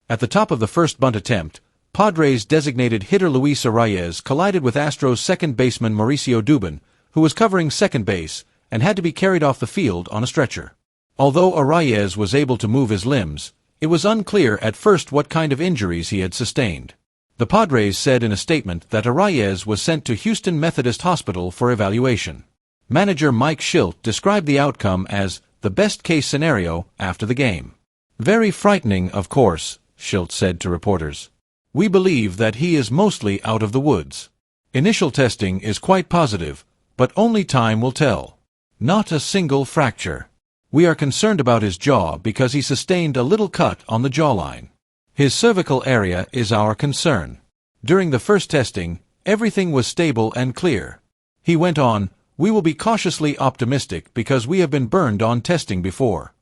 At the top of the first bunt attempt, Padres designated hitter Luis Arraez collided with Astros second baseman Mauricio Dubin, who was covering second base, and had to be carried off the field on a stretcher. Although Arraez was able to move his limbs, it was unclear at first what kind of injuries he had sustained. The Padres said in a statement that Arraez was sent to Houston Methodist Hospital for evaluation. Manager Mike Shildt described the outcome as the best-case scenario after the game. "Very frightening, of course," Shildt said to reporters. "We believe that he is mostly out of the woods. Initial testing is quite positive, but only time will tell. Not a single fracture. We are concerned about his jaw because he sustained a little cut on the jawline. His cervical area is our concern. During the first testing, everything was stable and clear." He went on, "We will be cautiously optimistic because we have been burned on testing before.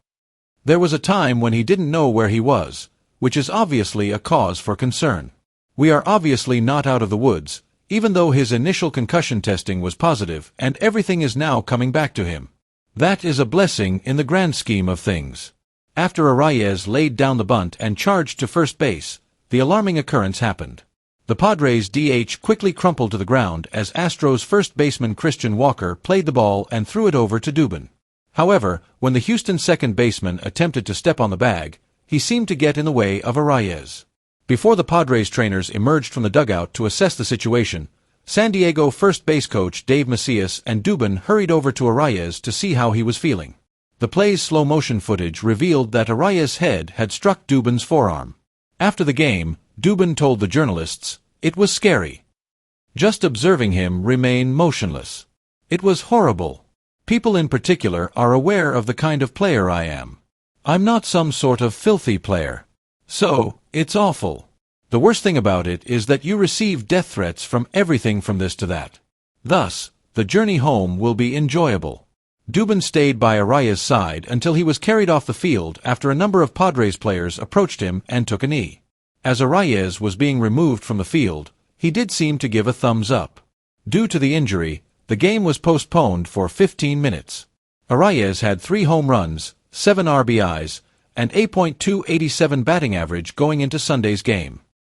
There was a time when he didn't know where he was, which is obviously a cause for concern. We are obviously not out of the woods, even though his initial concussion testing was positive and everything is now coming back to him. That is a blessing in the grand scheme of things." After Arraez laid down the bunt and charged to first base, the alarming occurrence happened. The Padres' DH quickly crumpled to the ground as Astros first baseman Christian Walker played the ball and threw it over to Dubin. However, when the Houston second baseman attempted to step on the bag, he seemed to get in the way of Arraez. Before the Padres trainers emerged from the dugout to assess the situation, San Diego first base coach Dave Macias and Dubin hurried over to Arraez to see how he was feeling. The play's slow-motion footage revealed that Arraez's head had struck Dubin's forearm. After the game, Dubin told the journalists, "It was scary. Just observing him remain motionless. It was horrible. People in particular are aware of the kind of player I am. I'm not some sort of filthy player. So, it's awful. The worst thing about it is that you receive death threats from everything from this to that. Thus, the journey home will be enjoyable." Dubin stayed by Arraez's side until he was carried off the field after a number of Padres players approached him and took a knee. As Arraez was being removed from the field, he did seem to give a thumbs up. Due to the injury, the game was postponed for 15 minutes. Arraez had 3 home runs, 7 RBIs, and .287 batting average going into Sunday's game.